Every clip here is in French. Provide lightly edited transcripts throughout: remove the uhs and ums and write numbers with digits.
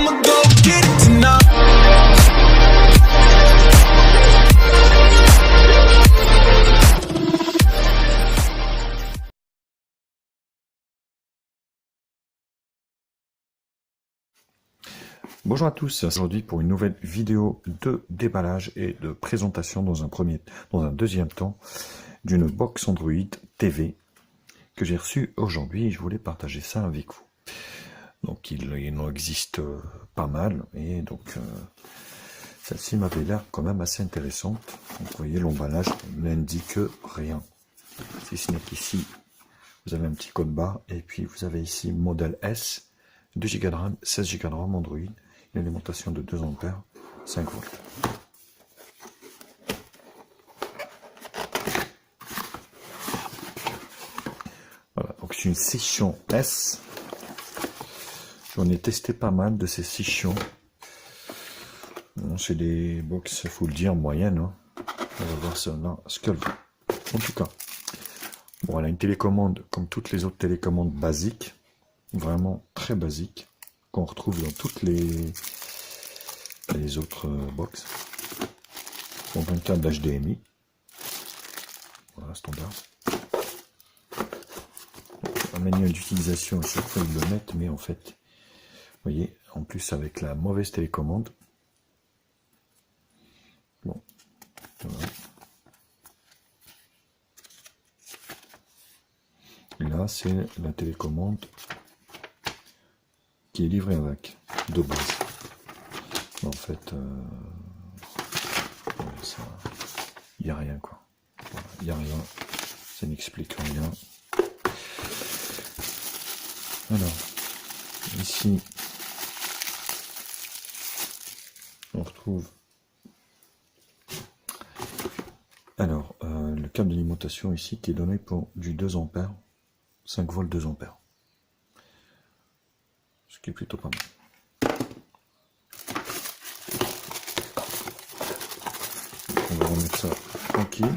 I'ma go get it tonight. Bonjour à tous, aujourd'hui pour une nouvelle vidéo de déballage et de présentation dans un deuxième temps d'une box Android TV que j'ai reçue aujourd'hui et je voulais partager ça avec vous. Donc il en existe pas mal et donc celle-ci m'avait l'air quand même assez intéressante. Donc vous voyez l'emballage n'indique rien, si ce n'est qu'ici vous avez un petit code barre et puis vous avez ici modèle S, 2 Go de RAM, 16 Go de RAM Android. Une alimentation de 2 ampères, 5 volts. Voilà, donc c'est une scission S. J'en ai testé pas mal de ces scissions. Bon, c'est des box, il faut le dire, moyennes. Hein. On va voir celle-là, ce qu'elle vaut. En tout cas, bon, elle a une télécommande comme toutes les autres télécommandes basiques. Vraiment très basique. Qu'on retrouve dans toutes les autres box. Donc un câble HDMI. Voilà, standard. Un manuel d'utilisation, à chaque fois ils le mettent, mais en fait, vous voyez, en plus avec la mauvaise télécommande. Bon, voilà. Et là, c'est la télécommande qui est livrée avec, de base. En fait, il n'y a rien, quoi. Il n'y a rien, ça n'explique rien. Alors, ici, on retrouve le câble d'alimentation ici qui est donné pour du 2 ampères, 5 volts 2 ampères. Ce qui est plutôt pas mal. On va remettre ça tranquille.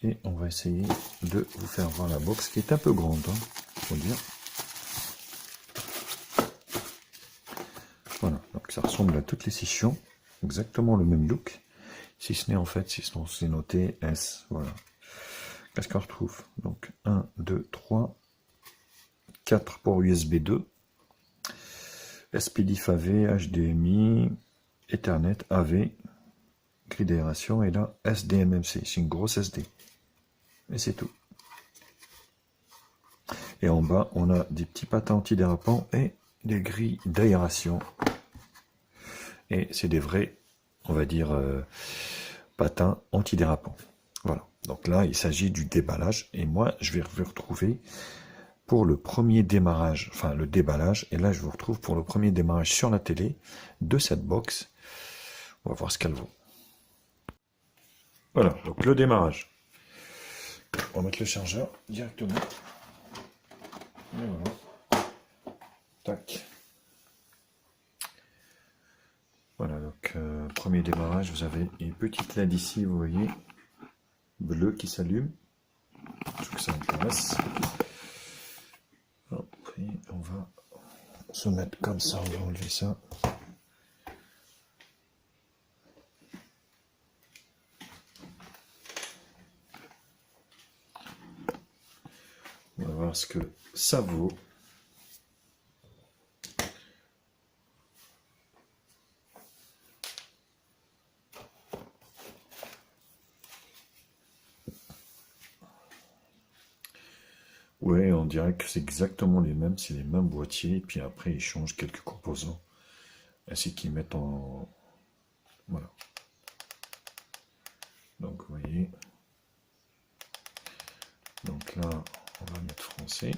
Et on va essayer de vous faire voir la box qui est un peu grande, hein, faut dire. Voilà, donc ça ressemble à toutes les scissions, exactement le même look, si ce n'est en fait, si c'est noté S, voilà. Qu'est-ce qu'on retrouve? Donc 1, 2, 3, 4 ports USB 2, SPDIF AV, HDMI, Ethernet, AV, grille d'aération, et là SDMMC, c'est une grosse SD. Et c'est tout. Et en bas, on a des petits patins antidérapants et des grilles d'aération. Et c'est des vrais, on va dire, patins antidérapants. Voilà. Donc là, il s'agit du déballage. Et moi, je vais vous retrouver pour le premier démarrage, enfin le déballage. Et là, je vous retrouve pour le premier démarrage sur la télé de cette box. On va voir ce qu'elle vaut. Voilà, donc le démarrage. On va mettre le chargeur directement. Et voilà. Tac. Voilà, donc premier démarrage, vous avez une petite LED ici, vous voyez, bleue qui s'allume. Je trouve que ça intéresse. Hop, et on va se mettre comme ça, on va enlever ça. On va voir ce que ça vaut. Ouais, on dirait que c'est exactement les mêmes, c'est les mêmes boîtiers, et puis après ils changent quelques composants, ainsi qu'ils mettent en... Voilà. Donc vous voyez. Donc là, on va mettre français.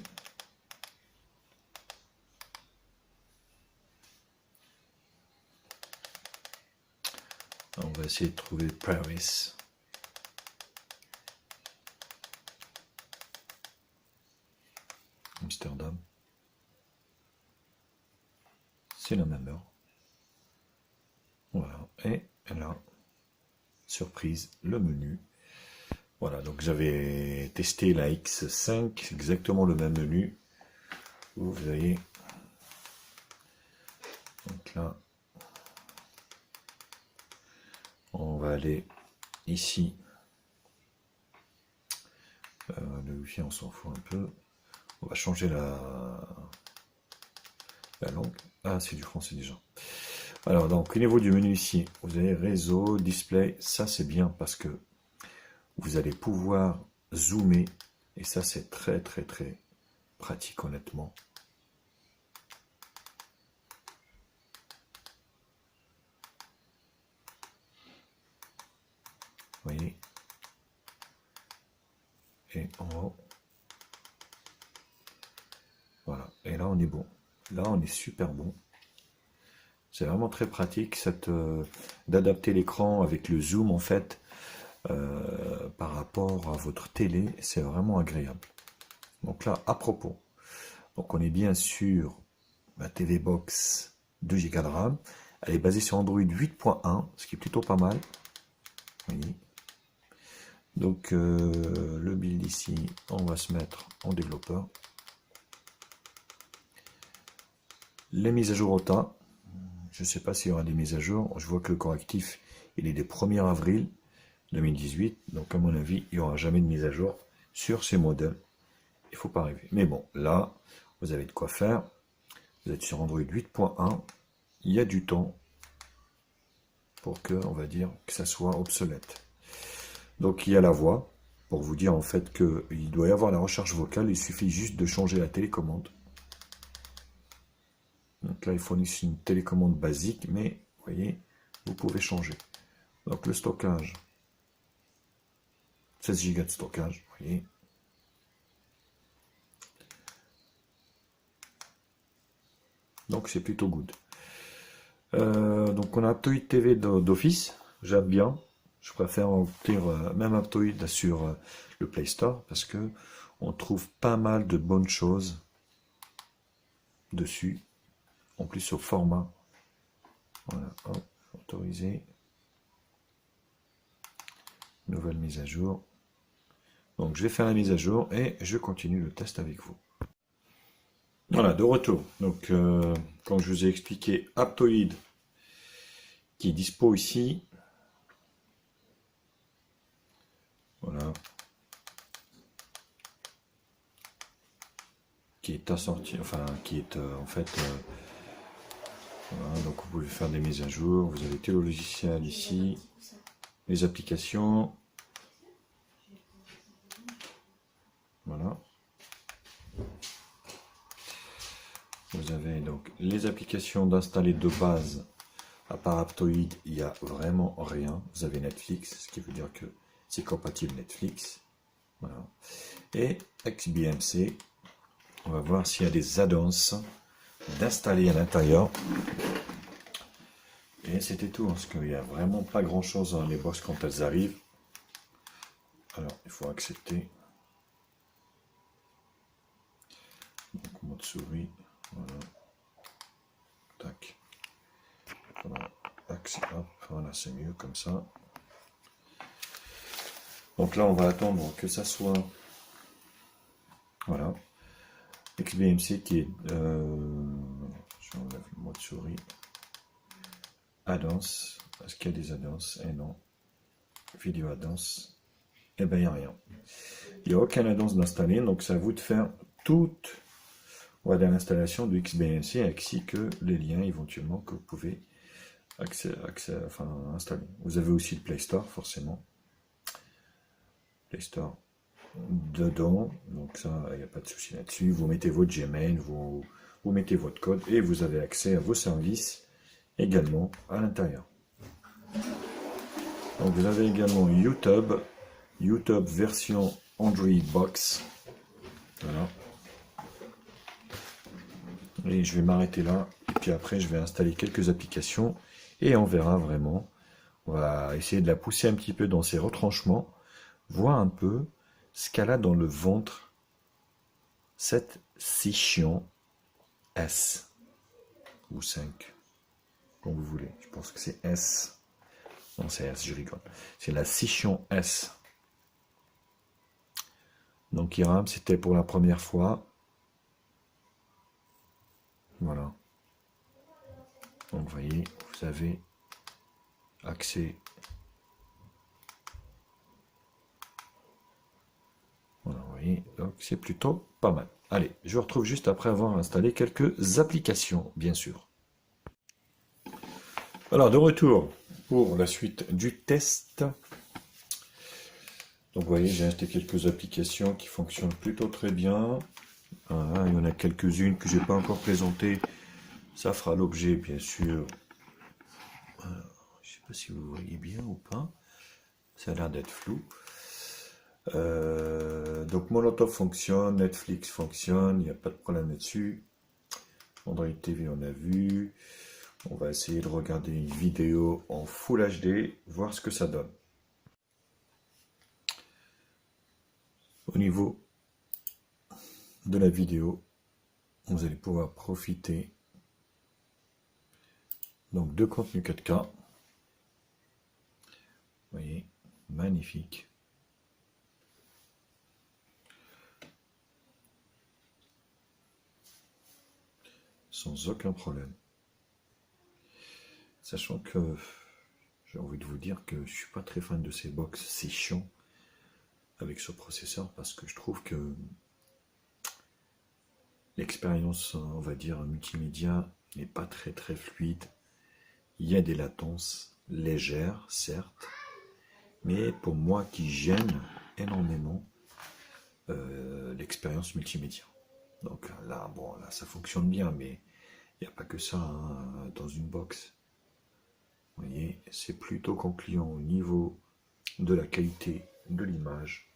On va essayer de trouver Paris. Amsterdam. C'est la même heure. Voilà. Et là, surprise, le menu. Voilà, donc j'avais testé la X5, exactement le même menu. Vous voyez, là, on va aller ici. Le Wi-Fi, on s'en fout un peu. On va changer la langue. Ah, c'est du français déjà. Alors, donc, au niveau du menu ici, vous avez réseau, display. Ça, c'est bien parce que vous allez pouvoir zoomer. Et ça, c'est très, très, très pratique, honnêtement. Vous voyez? Et en haut. Voilà. Et là, on est bon. Là, on est super bon. C'est vraiment très pratique d'adapter l'écran avec le zoom, en fait, par rapport à votre télé. C'est vraiment agréable. Donc là, à propos, donc on est bien sur ma TV Box 2 Go de RAM. Elle est basée sur Android 8.1, ce qui est plutôt pas mal. Vous voyez. Donc le build ici, on va se mettre en développeur. Les mises à jour au tas. Je ne sais pas s'il y aura des mises à jour. Je vois que le correctif, il est des 1er avril 2018. Donc à mon avis, il n'y aura jamais de mise à jour sur ces modèles. Il ne faut pas rêver. Mais bon, là, vous avez de quoi faire. Vous êtes sur Android 8.1. Il y a du temps pour que, on va dire, que ça soit obsolète. Donc il y a la voix, pour vous dire en fait qu'il doit y avoir la recherche vocale. Il suffit juste de changer la télécommande. Donc là, ils fournissent une télécommande basique, mais vous voyez, vous pouvez changer. Donc le stockage, 16 Go de stockage, vous voyez. Donc c'est plutôt good. Donc on a Aptoide TV d'office, j'aime bien. Je préfère obtenir même Aptoide sur le Play Store parce que on trouve pas mal de bonnes choses dessus. En plus au format. Voilà, hop, autorisé. Nouvelle mise à jour. Donc je vais faire la mise à jour et je continue le test avec vous. Voilà, de retour. Donc comme je vous ai expliqué, Aptoide qui est dispo ici. Voilà. Qui est assorti, enfin qui est en fait voilà, donc vous pouvez faire des mises à jour. Vous avez tout le logiciel ici, les applications. Voilà. Vous avez donc les applications d'installer de base. À part Aptoide, il n'y a vraiment rien. Vous avez Netflix, ce qui veut dire que c'est compatible Netflix. Voilà. Et XBMC. On va voir s'il y a des add-ons d'installer à l'intérieur. Et c'était tout, parce qu'il n'y a vraiment pas grand chose dans les box quand elles arrivent. Alors, il faut accepter. Donc, mode souris. Voilà. Tac. Voilà. Hop. Voilà, c'est mieux comme ça. Donc là, on va attendre que ça soit. Voilà. XBMC qui est. Je enlève le mode souris. Add-ons. Est-ce qu'il y a des add-ons? Eh non. Vidéo add-ons. Eh bien, il n'y a rien. Il n'y a aucun add-ons d'installer, donc c'est à vous de faire toute l'installation de XBMC ainsi que les liens éventuellement que vous pouvez installer. Vous avez aussi le Play Store, forcément. Play Store dedans, donc ça, il n'y a pas de souci là-dessus. Vous mettez votre Gmail, vous mettez votre code et vous avez accès à vos services également à l'intérieur. Donc vous avez également YouTube version Android Box. Voilà. Et je vais m'arrêter là. Et puis après, je vais installer quelques applications et on verra vraiment. On va essayer de la pousser un petit peu dans ses retranchements, voir un peu ce qu'elle a dans le ventre, cette Scission S ou 5, comme vous voulez. Je pense que c'est S. Non, c'est S, je rigole. C'est la Scission S. Donc Iram, c'était pour la première fois. Voilà. Donc vous voyez, vous avez accès. Voilà, vous voyez, donc c'est plutôt pas mal. Allez, je vous retrouve juste après avoir installé quelques applications, bien sûr. Alors, de retour pour la suite du test. Donc, vous voyez, j'ai acheté quelques applications qui fonctionnent plutôt très bien. Voilà, il y en a quelques-unes que je n'ai pas encore présentées. Ça fera l'objet, bien sûr. Je ne sais pas si vous voyez bien ou pas. Ça a l'air d'être flou. Donc Molotov fonctionne, Netflix fonctionne, il n'y a pas de problème là-dessus. Android TV on a vu. On va essayer de regarder une vidéo en Full HD, voir ce que ça donne. Au niveau de la vidéo, vous allez pouvoir profiter donc de contenu 4K. Vous voyez, magnifique. Sans aucun problème. Sachant que j'ai envie de vous dire que je suis pas très fan de ces box, c'est chiant avec ce processeur parce que je trouve que l'expérience, on va dire, multimédia n'est pas très fluide. Il y a des latences légères, certes, mais pour moi qui gêne énormément l'expérience multimédia. Donc là, bon, là ça fonctionne bien, mais il n'y a pas que ça hein, dans une box. Vous voyez, c'est plutôt concluant au niveau de la qualité de l'image.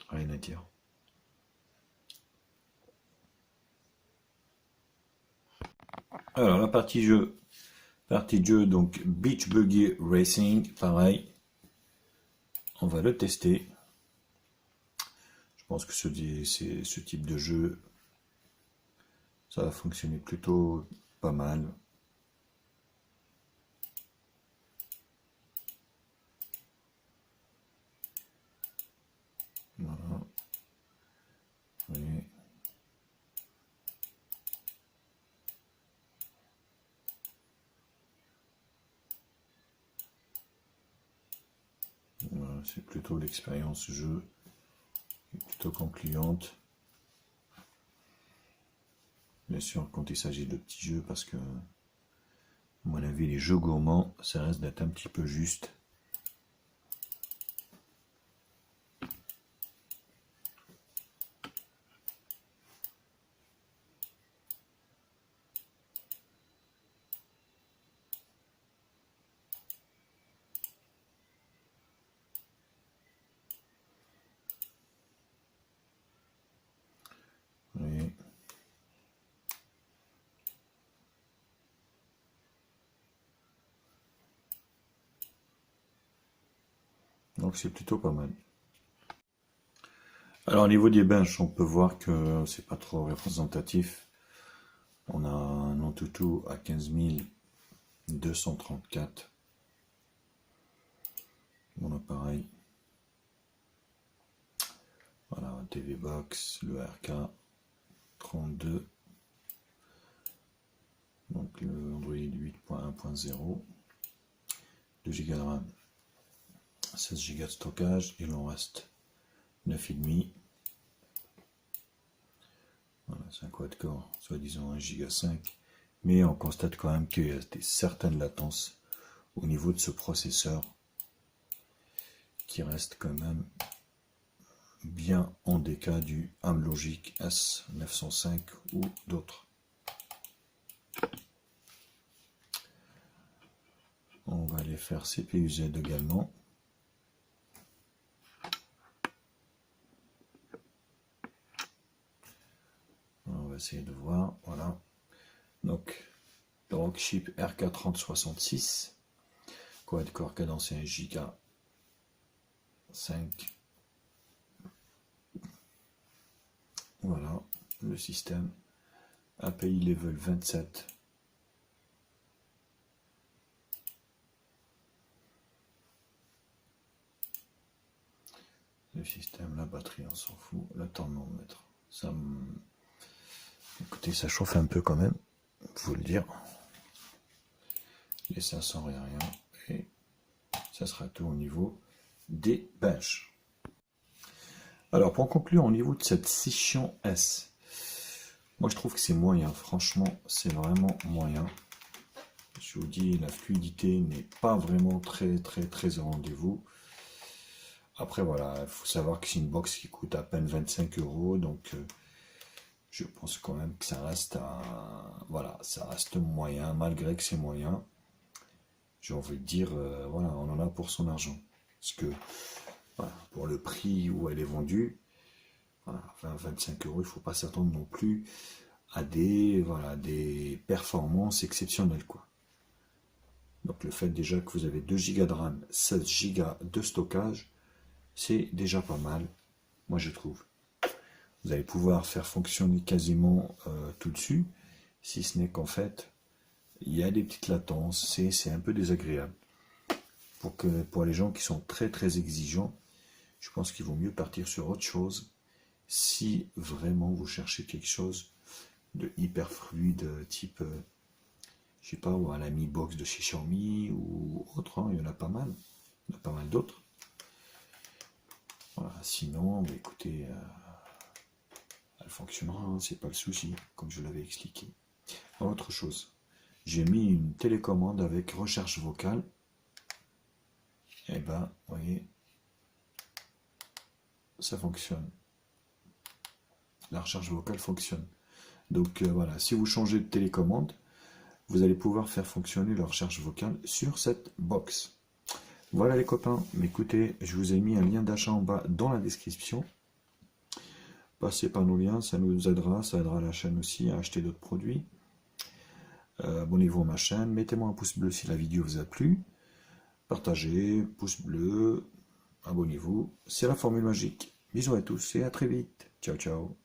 Rien à dire. Alors la partie jeu, donc Beach Buggy Racing, pareil. On va le tester. Je pense que ce type de jeu, ça va fonctionner plutôt pas mal. Voilà. Oui. Voilà, c'est plutôt l'expérience jeu, plutôt concluante. Bien sûr, quand il s'agit de petits jeux, parce que, à mon avis, les jeux gourmands, ça reste d'être un petit peu juste. Oui. Donc c'est plutôt pas mal. Alors au niveau des benches, on peut voir que c'est pas trop représentatif. On a un Antutu à 15 234. Mon appareil. Voilà, un TV Box, le RK 32. Donc le Android 8.1.0. 2 Go de RAM. 16 Go de stockage. Il en reste 9,5. Voilà, c'est un quad-core, soi-disant 1 Go 5. Mais on constate quand même qu'il y a certaines latences au niveau de ce processeur qui reste quand même bien en déca du Amlogic S905 ou d'autres. On va aller faire CPU-Z également. On va essayer de voir. Voilà. Donc, le Rockchip RK3066. Quad-core cadencé 1 Go 5. Voilà, le système. API level 27. Le système, la batterie, on s'en fout. Le thermomètre. Écoutez, ça chauffe un peu quand même, faut le dire. Et ça sans rien. Et ça sera tout au niveau des benches. Alors pour conclure au niveau de cette session S, moi je trouve que c'est moyen, franchement c'est vraiment moyen. Je vous dis, la fluidité n'est pas vraiment très au rendez-vous. Après voilà, il faut savoir que c'est une box qui coûte à peine 25 €, donc je pense quand même que ça reste voilà, ça reste moyen, malgré que c'est moyen. J'ai envie de dire, voilà, on en a pour son argent. Parce que voilà, pour le prix où elle est vendue, voilà, 20-25 €, il ne faut pas s'attendre non plus à voilà, des performances exceptionnelles, quoi. Donc le fait déjà que vous avez 2 Go de RAM, 16 Go de stockage, c'est déjà pas mal, moi je trouve. Vous allez pouvoir faire fonctionner quasiment tout dessus, si ce n'est qu'en fait, il y a des petites latences, c'est un peu désagréable. Pour les gens qui sont très exigeants, je pense qu'il vaut mieux partir sur autre chose, si vraiment vous cherchez quelque chose de hyper fluide, type, je sais pas, ou à la Mi Box de chez Xiaomi, ou autre, hein, il y en a pas mal. Il y en a pas mal d'autres. Voilà, sinon, bah, écoutez, elle fonctionnera, hein, c'est pas le souci, comme je l'avais expliqué. Autre chose, j'ai mis une télécommande avec recherche vocale. Et ben, vous voyez, ça fonctionne. La recherche vocale fonctionne. Donc voilà, si vous changez de télécommande, vous allez pouvoir faire fonctionner la recherche vocale sur cette box. Voilà les copains, écoutez, je vous ai mis un lien d'achat en bas dans la description. Passez par nos liens, ça nous aidera, ça aidera la chaîne aussi à acheter d'autres produits. Abonnez-vous à ma chaîne, mettez-moi un pouce bleu si la vidéo vous a plu. Partagez, pouce bleu, abonnez-vous, c'est la formule magique. Bisous à tous et à très vite. Ciao ciao.